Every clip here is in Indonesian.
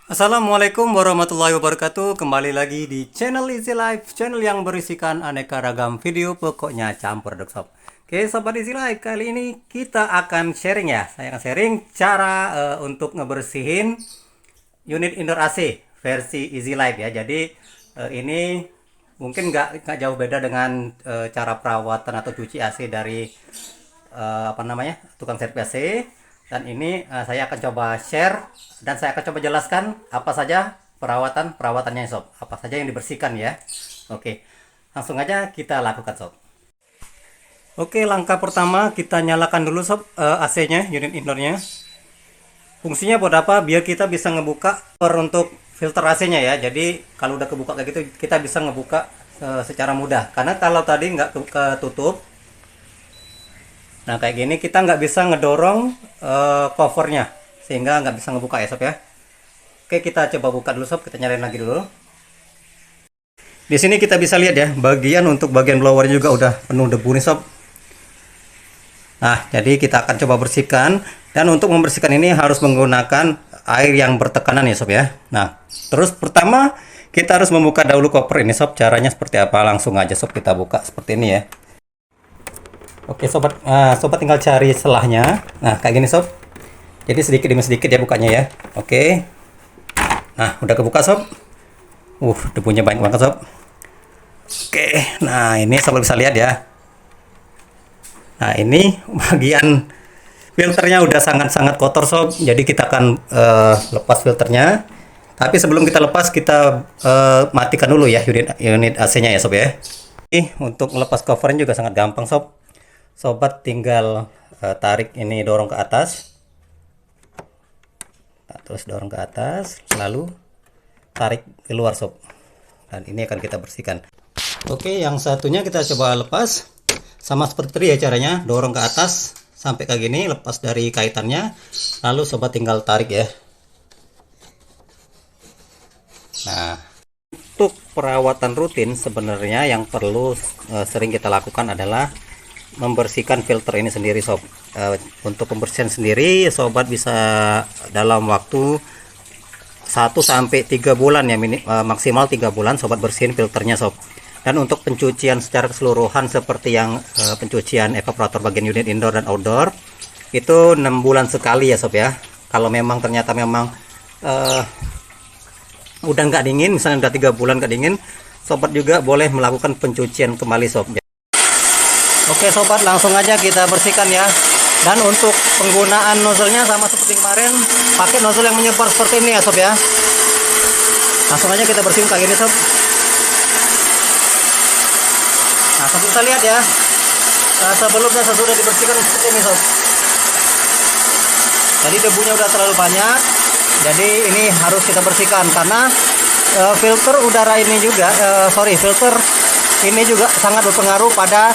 Assalamualaikum warahmatullahi wabarakatuh. Kembali lagi di channel Easy Life, channel yang berisikan aneka ragam video, pokoknya campur dok sob. Oke sobat Easy Life, kali ini kita akan sharing ya. Saya akan sharing cara untuk ngebersihin unit indoor AC versi Easy Life ya. Jadi ini mungkin nggak jauh beda dengan cara perawatan atau cuci AC dari tukang servis AC. Dan ini saya akan coba share dan saya akan coba jelaskan apa saja perawatannya sob, apa saja yang dibersihkan ya. Oke, langsung aja kita lakukan sob. Oke, langkah pertama kita nyalakan dulu sob AC-nya, unit indoornya. Fungsinya buat apa? Biar kita bisa ngebuka untuk filter AC-nya ya. Jadi kalau udah kebuka kayak gitu kita bisa ngebuka secara mudah. Karena kalau tadi nggak ketutup, nah kayak gini kita nggak bisa ngedorong covernya sehingga nggak bisa ngebuka ya sob ya. Oke, kita coba buka dulu sob, kita nyalain lagi dulu. Di sini kita bisa lihat ya, untuk bagian blower juga udah penuh debu nih sob. Nah jadi kita akan coba bersihkan, dan untuk membersihkan ini harus menggunakan air yang bertekanan ya sob ya. Nah terus pertama kita harus membuka dahulu cover ini sob. Caranya seperti apa? Langsung aja sob kita buka seperti ini ya. Oke sobat, sobat tinggal cari selahnya. Nah kayak gini sob. Jadi sedikit demi sedikit ya bukanya ya. Oke. Nah udah kebuka sob. Debunya banyak banget sob. Oke. Nah ini sobat bisa lihat ya. Nah ini bagian filternya udah sangat-sangat kotor sob. Jadi kita akan lepas filternya. Tapi sebelum kita lepas kita matikan dulu ya unit AC-nya ya sob ya. Untuk melepas covernya juga sangat gampang sob. Sobat tinggal tarik ini, dorong ke atas. Nah, terus dorong ke atas, lalu tarik keluar sob. Dan ini akan kita bersihkan. Oke, yang satunya kita coba lepas. Sama seperti tadi ya caranya, dorong ke atas sampai kayak gini, lepas dari kaitannya. Lalu sobat tinggal tarik ya. Nah, untuk perawatan rutin sebenarnya yang perlu sering kita lakukan adalah membersihkan filter ini sendiri sob. Untuk pembersihan sendiri sobat bisa dalam waktu 1 sampai 3 bulan ya, maksimal 3 bulan sobat bersihin filternya sob. Dan untuk pencucian secara keseluruhan seperti yang pencucian evaporator bagian unit indoor dan outdoor itu 6 bulan sekali ya sob ya. Kalau memang ternyata memang udah nggak dingin, misalnya udah 3 bulan nggak dingin, sobat juga boleh melakukan pencucian kembali sob. Oke sobat, langsung aja kita bersihkan ya. Dan untuk penggunaan nozzle-nya sama seperti kemarin, pakai nozzle yang menyebar seperti ini ya sob ya. Langsung aja kita bersihin kayak gini sob. Nah sob bisa lihat ya, sebelum dan sesudah dibersihkan seperti ini sob. Jadi debunya udah terlalu banyak, jadi ini harus kita bersihkan karena filter udara ini juga, filter ini juga sangat berpengaruh pada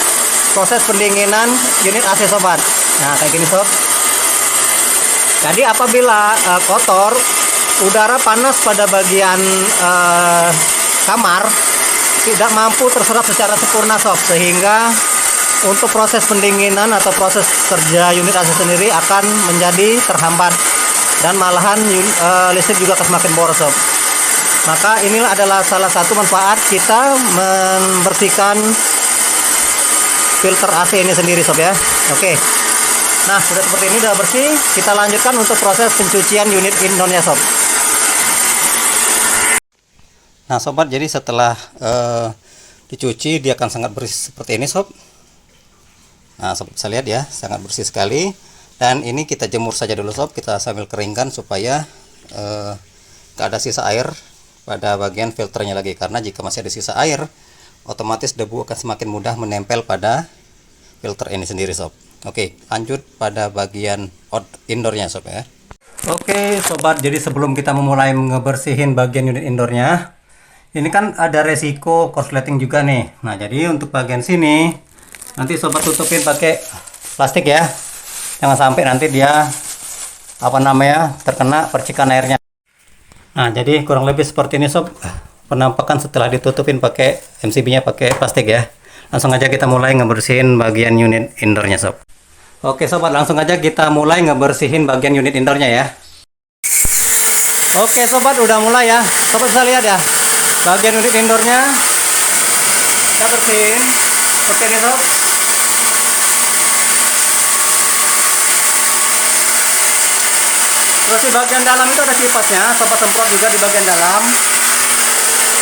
proses pendinginan unit AC sobat. Nah kayak gini sob. Jadi apabila kotor, udara panas pada bagian kamar tidak mampu terserap secara sempurna sob, sehingga untuk proses pendinginan atau proses kerja unit AC sendiri akan menjadi terhambat, dan malahan listrik juga akan semakin boros sob. Maka inilah adalah salah satu manfaat kita membersihkan filter AC ini sendiri sob ya. Oke. Nah sudah seperti ini, udah bersih. Kita lanjutkan untuk proses pencucian unit indoornya sob. Nah sobat, jadi setelah dicuci dia akan sangat bersih seperti ini sob. Nah sobat bisa lihat ya, sangat bersih sekali. Dan ini kita jemur saja dulu sob, kita sambil keringkan supaya gak ada sisa air pada bagian filternya lagi. Karena jika masih ada sisa air, otomatis debu akan semakin mudah menempel pada filter ini sendiri sob. Oke, lanjut pada bagian indoornya sob ya. Oke sobat, jadi sebelum kita memulai ngebersihin bagian unit indoornya, ini kan ada resiko korsleting juga nih. Nah jadi untuk bagian sini nanti sobat tutupin pakai plastik ya, jangan sampai nanti dia terkena percikan airnya. Nah jadi kurang lebih seperti ini sob penampakan setelah ditutupin pakai MCB-nya pakai plastik ya. Langsung aja kita mulai ngebersihin bagian unit indoornya sob. Oke sobat, langsung aja kita mulai ngebersihin bagian unit indoornya ya. Oke sobat, udah mulai ya. Sobat bisa lihat ya, bagian unit indoornya kita bersihin seperti ini sob. Terus di bagian dalam itu ada kipasnya, sobat semprot juga di bagian dalam.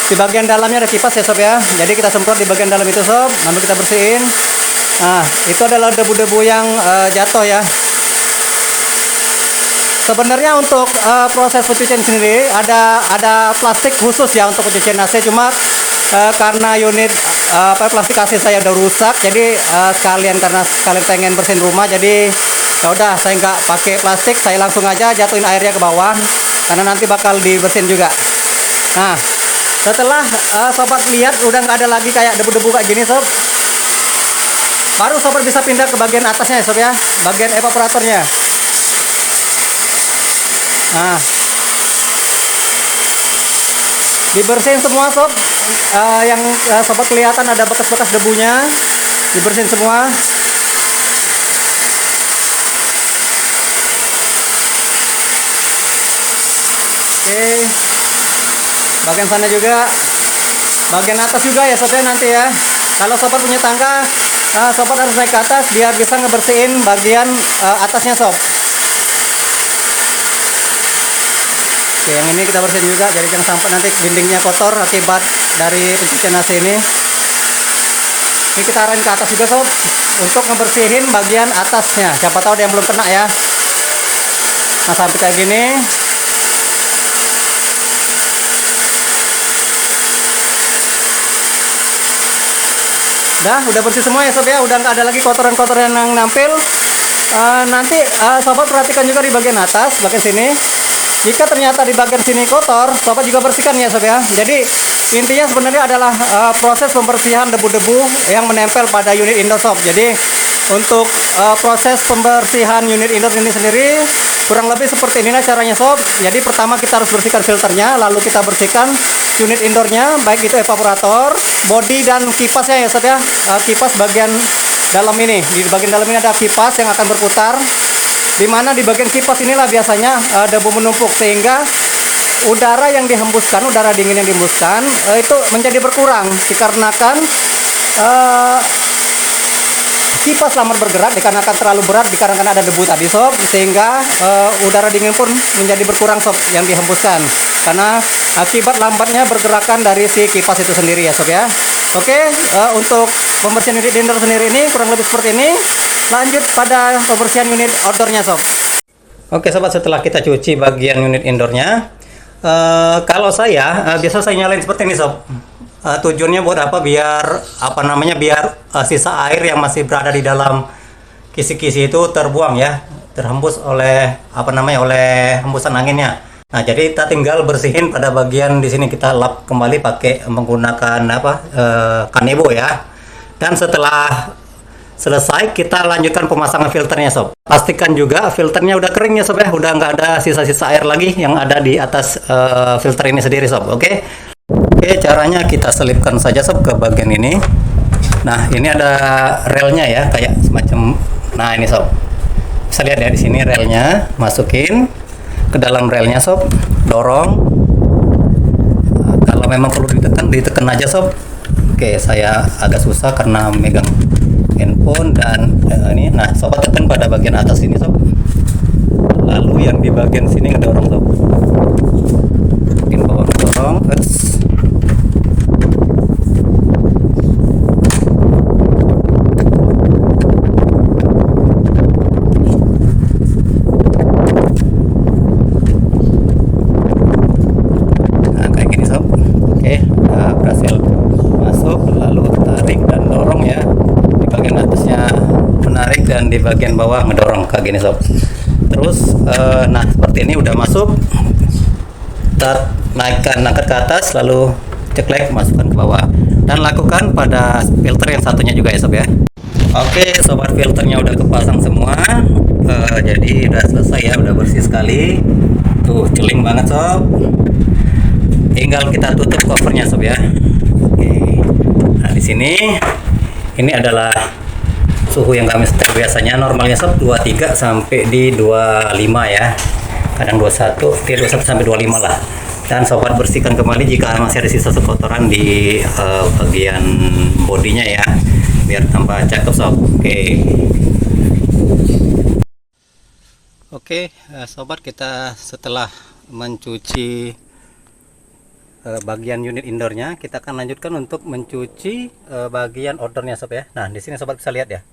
Di bagian dalamnya ada kipas ya sob ya. Jadi kita semprot di bagian dalam itu sob, lalu kita bersihin. Nah, itu adalah debu-debu yang jatuh ya. Sebenarnya untuk proses pencucian sendiri ada plastik khusus ya untuk pencucian AC, cuma karena unit plastik AC saya udah rusak, jadi sekalian pengen bersihin rumah, jadi ya udah saya nggak pakai plastik, saya langsung aja jatuhin airnya ke bawah karena nanti bakal dibersihin juga. Nah, setelah sobat lihat udah nggak ada lagi kayak debu-debu kayak gini sob, baru sobat bisa pindah ke bagian atasnya ya sob ya, bagian evaporatornya. Nah, dibersihin semua sob, yang sobat kelihatan ada bekas-bekas debunya, dibersihin semua. Oke, bagian sana juga, bagian atas juga ya sob ya nanti ya. Kalau sobat punya tangga, sobat harus naik ke atas biar bisa ngebersihin bagian atasnya sob. Oke, yang ini kita bersihin juga, jadi jangan sampai nanti dindingnya kotor akibat dari pencucian AC ini. Ini kita arahin ke atas juga sob, untuk ngebersihin bagian atasnya. Siapa tahu ada yang belum kena ya. Nah, sampai kayak gini. Udah bersih semua ya sob ya, udah nggak ada lagi kotoran-kotoran yang nampil. Nanti sobat perhatikan juga di bagian atas, bagian sini. Jika ternyata di bagian sini kotor, sobat juga bersihkan ya sob ya. Jadi intinya sebenarnya adalah proses pembersihan debu-debu yang menempel pada unit indoor sob. Jadi untuk proses pembersihan unit indoor ini sendiri kurang lebih seperti inilah caranya sob. Jadi pertama kita harus bersihkan filternya, lalu kita bersihkan unit indoornya, baik itu evaporator, bodi dan kipasnya ya sob ya. Kipas bagian dalam ini, di bagian dalam ini ada kipas yang akan berputar, di mana di bagian kipas inilah biasanya debu menumpuk, sehingga udara yang dihembuskan, udara dingin yang dihembuskan itu menjadi berkurang dikarenakan kipas lambat bergerak, dikarenakan terlalu berat, dikarenakan ada debu tadi sob, sehingga udara dingin pun menjadi berkurang sob yang dihembuskan karena akibat lambatnya bergerakan dari si kipas itu sendiri ya sob ya. Oke, untuk pembersihan unit indoor sendiri ini kurang lebih seperti ini. Lanjut pada pembersihan unit outdoornya sob. Oke sobat, setelah kita cuci bagian unit indoornya, kalau saya biasa saya nyalain seperti ini sob. Tujuannya buat apa? Biar biar sisa air yang masih berada di dalam kisi-kisi itu terbuang ya, terhembus oleh oleh hembusan anginnya. Nah, jadi kita tinggal bersihin pada bagian di sini, kita lap kembali pakai menggunakan kanebo ya. Dan setelah selesai kita lanjutkan pemasangan filternya sob. Pastikan juga filternya udah kering ya sob ya, udah nggak ada sisa-sisa air lagi yang ada di atas filter ini sendiri sob. Oke, caranya kita selipkan saja sob ke bagian ini. Nah, ini ada relnya ya, kayak semacam, nah ini sob, bisa lihat ya di sini relnya, masukin ke dalam relnya sob, dorong. Nah, kalau memang perlu ditekan aja sob. Oke, saya agak susah karena megang handphone dan ini. Nah, sobat tekan pada bagian atas ini sob, lalu yang di bagian sini ngedorong sob, mungkin bawah ngedorong. Berhasil masuk, lalu tarik dan dorong ya, di bagian atasnya menarik dan di bagian bawah ngedorong kayak gini sob. Terus nah seperti ini udah masuk, kita naikkan, angkat ke atas, lalu ceklek masukkan ke bawah, dan lakukan pada filter yang satunya juga ya sob ya. Oke sobat, filternya udah kepasang semua, jadi udah selesai ya, udah bersih sekali tuh, celing banget sob. Tinggal kita tutup covernya sob ya. Oke. Nah di sini ini adalah suhu yang kami setel biasanya, normalnya sob 23 sampai di 25 ya. kadang 21 sampai 25 lah. Dan sobat bersihkan kembali jika masih ada sisa kotoran di bagian bodinya ya, biar tambah cakep sob. Oke, sobat, kita setelah mencuci bagian unit indoornya, kita akan lanjutkan untuk mencuci bagian outdoornya sob ya. Nah, di sini sobat bisa lihat ya,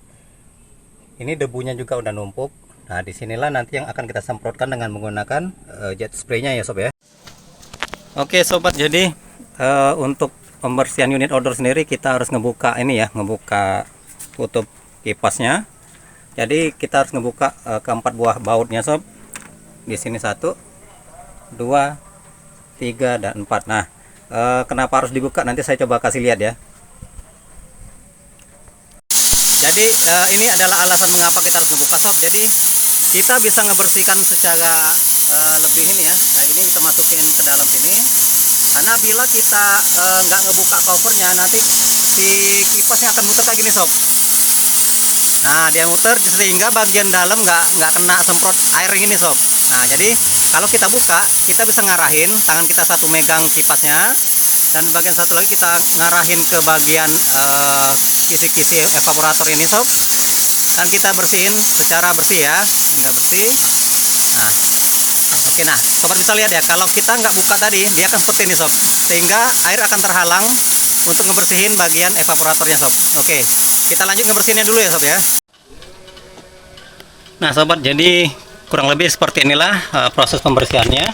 ini debunya juga udah numpuk. Nah, disinilah nanti yang akan kita semprotkan dengan menggunakan jet spraynya ya sob ya. Oke sobat, jadi untuk pembersihan unit outdoor sendiri kita harus ngebuka ini ya, ngebuka tutup kipasnya. Jadi kita harus ngebuka keempat buah bautnya sob. Di sini 1, 2, 3 dan 4. Nah, kenapa harus dibuka nanti saya coba kasih lihat ya. Jadi ini adalah alasan mengapa kita harus ngebuka sob. Jadi kita bisa ngebersihkan secara lebih ini ya. Nah, ini kita masukin ke dalam sini. Karena bila kita nggak ngebuka covernya, nanti si kipasnya akan muter kayak gini sob. Nah, dia muter sehingga bagian dalam nggak kena semprot air ini sob. Nah, jadi kalau kita buka, kita bisa ngarahin tangan kita satu megang kipasnya, dan bagian satu lagi kita ngarahin ke bagian kisi-kisi evaporator ini sob. Dan kita bersihin secara bersih ya, nggak bersih. Nah, oke, nah sobat bisa lihat ya, kalau kita nggak buka tadi, dia akan seperti ini sob, sehingga air akan terhalang untuk ngebersihin bagian evaporatornya sob. Oke, kita lanjut ngebersihinnya dulu ya sob ya. Nah sobat, jadi kurang lebih seperti inilah proses pembersihannya.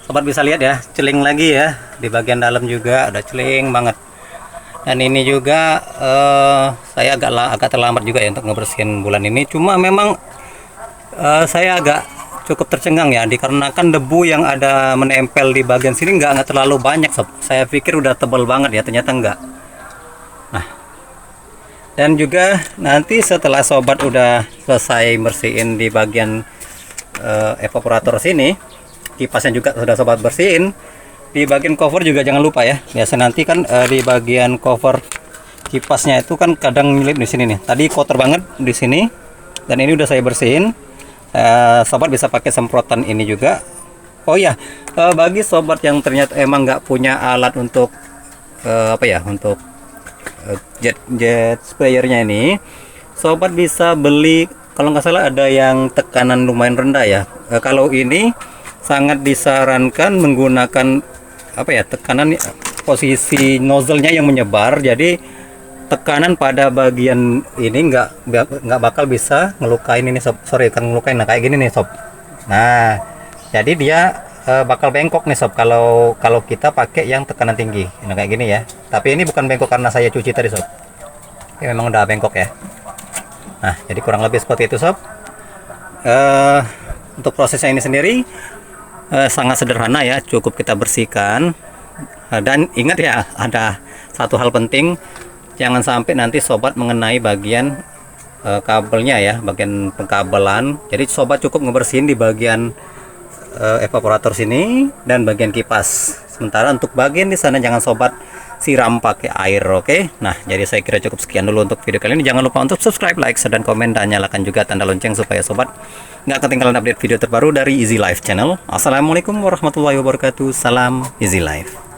Sobat bisa lihat ya, celing lagi ya, di bagian dalam juga ada celing banget. Dan ini juga saya agak terlambat juga ya untuk ngebersihin bulan ini. Cuma memang saya agak cukup tercengang ya, dikarenakan debu yang ada menempel di bagian sini nggak terlalu banyak sob. Saya pikir udah tebal banget ya, ternyata enggak. Nah, dan juga nanti setelah sobat udah selesai bersihin di bagian evaporator sini, kipasnya juga sudah sobat bersihin, di bagian cover juga jangan lupa ya. Biasa nanti kan di bagian cover kipasnya itu kan kadang nyelip di sini nih. Tadi kotor banget di sini, dan ini udah saya bersihin. Sobat bisa pakai semprotan ini juga. Oh ya, bagi sobat yang ternyata emang nggak punya alat untuk untuk jet sprayernya ini, sobat bisa beli, kalau nggak salah ada yang tekanan lumayan rendah ya. Kalau ini sangat disarankan menggunakan tekanan posisi nozzle-nya yang menyebar, jadi tekanan pada bagian ini nggak bakal bisa ngelukain ini sob. Sorry, kan ngelukain, nah kayak gini nih sob. Nah, jadi dia bakal bengkok nih sob kalau kita pakai yang tekanan tinggi. Nah kayak gini ya. Tapi ini bukan bengkok karena saya cuci tadi sob. Ini memang udah bengkok ya. Nah, jadi kurang lebih seperti itu sob. Untuk prosesnya ini sendiri sangat sederhana ya, cukup kita bersihkan. Dan ingat ya, ada satu hal penting, jangan sampai nanti sobat mengenai bagian kabelnya ya, bagian pengkabelan. Jadi sobat cukup ngebersihin di bagian evaporator sini dan bagian kipas. Sementara untuk bagian di sana jangan sobat siram pakai air, oke? Nah, jadi saya kira cukup sekian dulu untuk video kali ini. Jangan lupa untuk subscribe, like, share, dan komen, dan nyalakan juga tanda lonceng supaya sobat nggak ketinggalan update video terbaru dari Easy Life Channel. Assalamualaikum warahmatullahi wabarakatuh. Salam Easy Life.